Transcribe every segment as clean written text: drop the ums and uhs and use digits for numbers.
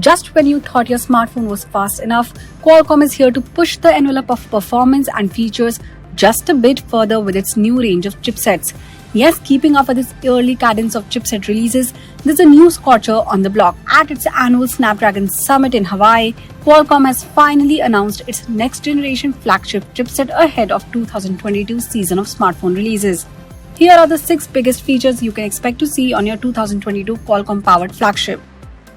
Just when you thought your smartphone was fast enough, Qualcomm is here to push the envelope of performance and features just a bit further with its new range of chipsets. Yes, keeping up with its early cadence of chipset releases, there's a new scorcher on the block. At its annual Snapdragon Summit in Hawaii, Qualcomm has finally announced its next-generation flagship chipset ahead of 2022 season of smartphone releases. Here are the 6 biggest features you can expect to see on your 2022 Qualcomm-powered flagship.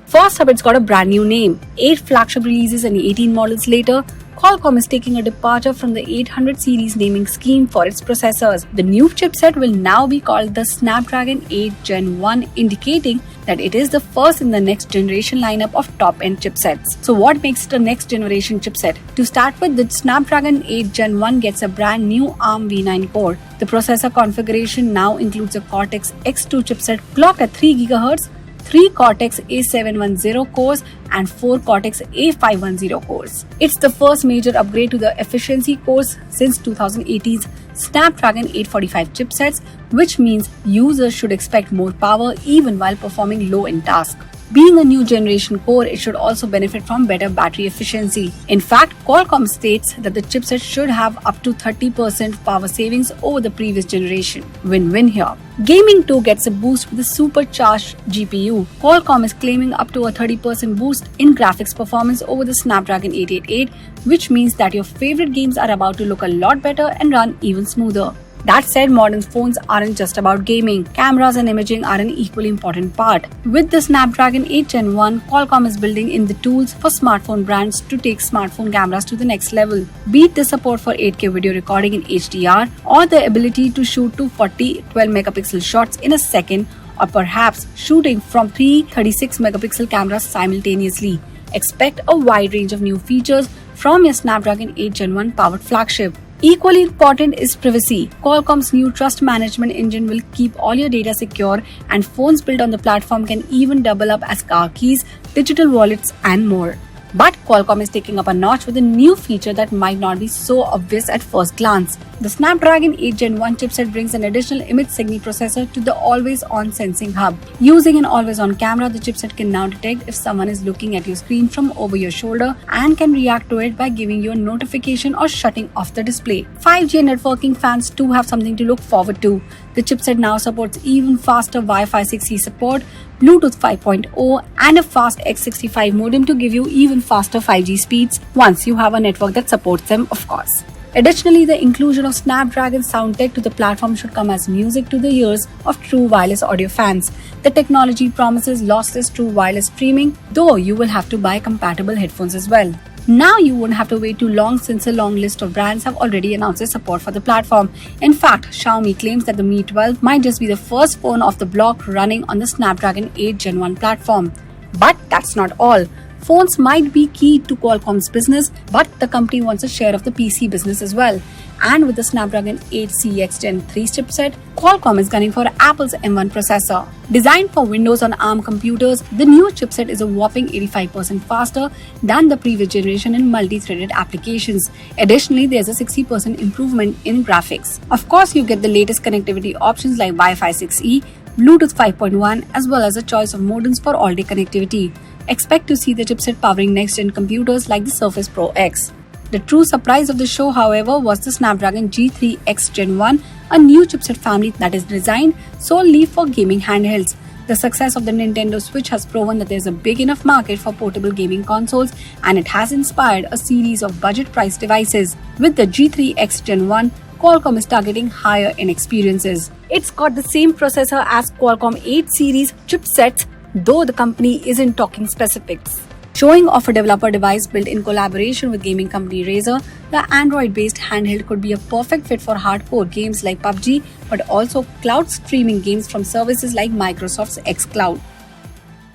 First up, it's got a brand new name. 8 flagship releases and 18 models later, Qualcomm is taking a departure from the 800 series naming scheme for its processors. The new chipset will now be called the Snapdragon 8 Gen 1, indicating that it is the first in the next generation lineup of top-end chipsets. So what makes it a next generation chipset? To start with, the Snapdragon 8 Gen 1 gets a brand new ARM v9 core. The processor configuration now includes a Cortex X2 chipset clocked at 3 GHz, 3 Cortex A710 cores and 4 Cortex A510 cores. It's the first major upgrade to the efficiency cores since 2018's Snapdragon 845 chipsets, which means users should expect more power even while performing low-end tasks. Being a new generation core, it should also benefit from better battery efficiency. In fact, Qualcomm states that the chipset should have up to 30% power savings over the previous generation. Win-win here. Gaming too gets a boost with a supercharged GPU. Qualcomm is claiming up to a 30% boost in graphics performance over the Snapdragon 888, which means that your favorite games are about to look a lot better and run even smoother. That said, modern phones aren't just about gaming. Cameras and imaging are an equally important part. With the Snapdragon 8 Gen 1, Qualcomm is building in the tools for smartphone brands to take smartphone cameras to the next level. Be it the support for 8K video recording in HDR or the ability to shoot 240 12-megapixel shots in a second, or perhaps shooting from 3 36-megapixel cameras simultaneously. Expect a wide range of new features from your Snapdragon 8 Gen 1 powered flagship. Equally important is privacy. Qualcomm's new trust management engine will keep all your data secure, and phones built on the platform can even double up as car keys, digital wallets, and more. But Qualcomm is taking up a notch with a new feature that might not be so obvious at first glance. The Snapdragon 8 Gen 1 chipset brings an additional image signal processor to the always-on sensing hub. Using an always-on camera, the chipset can now detect if someone is looking at your screen from over your shoulder and can react to it by giving you a notification or shutting off the display. 5G networking fans too have something to look forward to. The chipset now supports even faster Wi-Fi 6E support, Bluetooth 5.0 and a fast X65 modem to give you even faster 5G speeds once you have a network that supports them, of course. Additionally, the inclusion of Snapdragon sound tech to the platform should come as music to the ears of true wireless audio fans. The technology promises lossless true wireless streaming, though you will have to buy compatible headphones as well. Now you won't have to wait too long since a long list of brands have already announced their support for the platform. In fact, Xiaomi claims that the Mi 12 might just be the first phone off the block running on the Snapdragon 8 Gen 1 platform. But that's not all. Phones might be key to Qualcomm's business, but the company wants a share of the PC business as well. And with the Snapdragon 8 CX Gen 3 chipset, Qualcomm is gunning for Apple's M1 processor. Designed for Windows on ARM computers, the new chipset is a whopping 85% faster than the previous generation in multi-threaded applications. Additionally, there's a 60% improvement in graphics. Of course, you get the latest connectivity options like Wi-Fi 6E, Bluetooth 5.1, as well as a choice of modems for all-day connectivity. Expect to see the chipset powering next-gen computers like the Surface Pro X. The true surprise of the show, however, was the Snapdragon G3 X Gen 1, a new chipset family that is designed solely for gaming handhelds. The success of the Nintendo Switch has proven that there is a big enough market for portable gaming consoles, and it has inspired a series of budget-priced devices. With the G3 X Gen 1, Qualcomm is targeting higher-end experiences. It's got the same processor as Qualcomm 8 series chipsets, though the company isn't talking specifics. Showing off a developer device built in collaboration with gaming company Razer, the Android-based handheld could be a perfect fit for hardcore games like PUBG, but also cloud streaming games from services like Microsoft's xCloud.